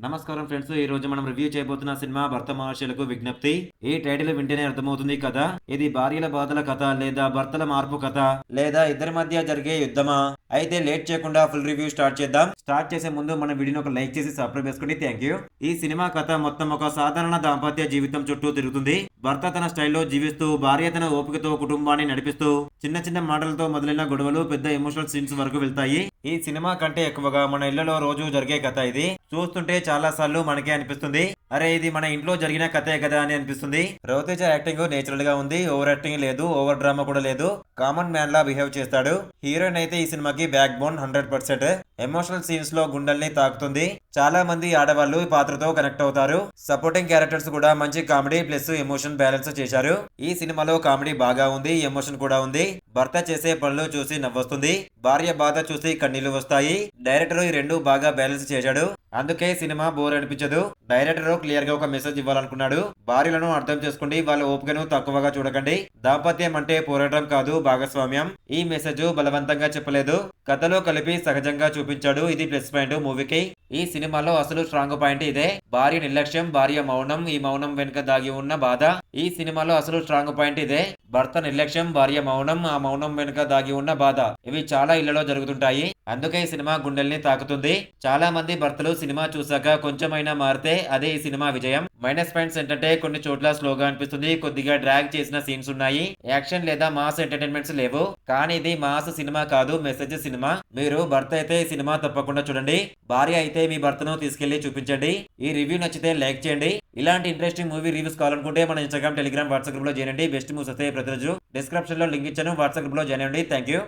నమస్కారం ఫ్రెండ్స్, ఈ రోజు మనం రివ్యూ చేయబోతున్న సినిమా భర్త మహాశయులకు విజ్ఞప్తి. ఈ టైటిల్ వింటేనే అర్థమవుతుంది కదా, ఇది భార్యల బాధల కథ లేదా భర్తల మార్పు కథ లేదా ఇద్దరి మధ్య జరిగే యుద్ధమా? అయితే లేట్ చేయకుండా ఫుల్ రివ్యూ స్టార్ట్ చేద్దాం. స్టార్ట్ చేసే ముందు మన వీడియోని ఒక లైక్ చేసి సబ్స్క్రైబ్ చేసుకోండి. Thank you. ఈ సినిమా కథ మొత్తం ఒక సాధారణ దాంపత్య జీవితం చుట్టూ తిరుగుతుంది. భర్త తన స్టైల్లో జీవిస్తూ, భార్య తన ఓపికతో కుటుంబాన్ని నడిపిస్తూ, చిన్న చిన్న మాటలతో మొదలైన గొడవలు పెద్ద ఎమోషనల్ సీన్స్ వరకు వెళ్తాయి. ఈ సినిమా కంటే ఎక్కువగా మన ఇళ్లలో రోజు జరిగే కథ ఇది. చూస్తుంటే చాలా సార్లు మనకే అనిపిస్తుంది, అరే ఇది మన ఇంట్లో జరిగిన కథే కదా అని అనిపిస్తుంది. రవితేజ యాక్టింగ్ నేచురల్ గా ఉంది. ఓవర్ యాక్టింగ్ లేదు, ఓవర్ డ్రామా కూడా లేదు. కామన్ మ్యాన్ లా బిహేవ్ చేస్తాడు. హీరోయిన్ అయితే ఈ సినిమాకి బ్యాక్ బోన్ 100%. ఎమోషనల్ సీన్స్ లో గుండెల్ని తాకుతుంది. చాలా మంది ఆడవాళ్లు ఈ పాత్రతో కనెక్ట్ అవుతారు. సపోర్టింగ్ క్యారెక్టర్స్ కూడా మంచి కామెడీ ప్లస్ ఎమోషన్ బ్యాలెన్స్ చేశారు. ఈ సినిమాలో కామెడీ బాగా ఉంది, ఎమోషన్ కూడా ఉంది. భర్త చేసే పనులు చూసి నవ్వొస్తుంది, భార్య బాధ చూసి కన్నీళ్లు వస్తాయి. డైరెక్టర్ ఈ రెండు బాగా బ్యాలెన్స్ చేశాడు. అందుకే సినిమా బోర్ అనిపించదు. డైరెక్టర్ క్లియర్ గా ఒక మెసేజ్ ఇవ్వాలనుకున్నాడు. భార్యలను అర్థం చేసుకోండి, వాళ్ళ ఓపికను తక్కువగా చూడకండి. దాంపత్యం అంటే పోరాటం కాదు, భాగస్వామ్యం. ఈ మెసేజ్ బలవంతంగా చెప్పలేదు, కథలో కలిపి సహజంగా చూపించాడు. ఇది ప్లస్ పాయింట్ మూవీకి. ఈ సినిమాలో అసలు స్ట్రాంగ్ పాయింట్ ఇదే, భార్య నిర్లక్ష్యం, భార్య మౌనం, ఈ మౌనం వెనుక దాగి ఉన్న బాధ. ఈ సినిమాలో అసలు స్ట్రాంగ్ పాయింట్ ఇదే, భర్త నిర్లక్ష్యం, భార్య మౌనం, ఆ మౌనం వెనుక దాగి ఉన్న బాధ. ఇవి చాలా ఇళ్లలో జరుగుతుంటాయి. అందుకే ఈ సినిమా గుండెల్ని తాకుతుంది. చాలా మంది భర్తలు సినిమా చూసాక కొంచెమైనా మారితే అదే ఈ సినిమా విజయం. మైనస్ పాయింట్స్ ఏంటంటే కొన్ని చోట్ల స్లోగా అనిపిస్తుంది, కొద్దిగా డ్రాగ్ చేసిన సీన్స్ ఉన్నాయి, యాక్షన్ లేదా మాస్ ఎంటర్టైన్మెంట్స్ లేవు. కానీ ఇది మాస్ సినిమా కాదు, మెసేజ్ సినిమా. మీరు భర్త అయితే ఈ సినిమా తప్పకుండా చూడండి, భార్య అయితే మీ భర్తను తీసుకెళ్లి చూపించండి. ఈ రివ్యూ నచ్చితే లైక్ చేయండి. ఇలాంటి ఇంట్రెస్టింగ్ మూవీ రివ్యూస్ కావాలనుకుంటే మన ఇన్స్టాగ్రామ్, టెలిగ్రామ్, వాట్సాప్ గ్రూప్ లో చేయండి. బెస్ట్ మూవీస్ వస్తాయి ప్రతిరోజు. డిస్క్రిప్షన్ లో లింక్ ఇచ్చాను, వాట్సాప్ గ్రూప్ లో జాయిన్ అవ్వండి. Thank you.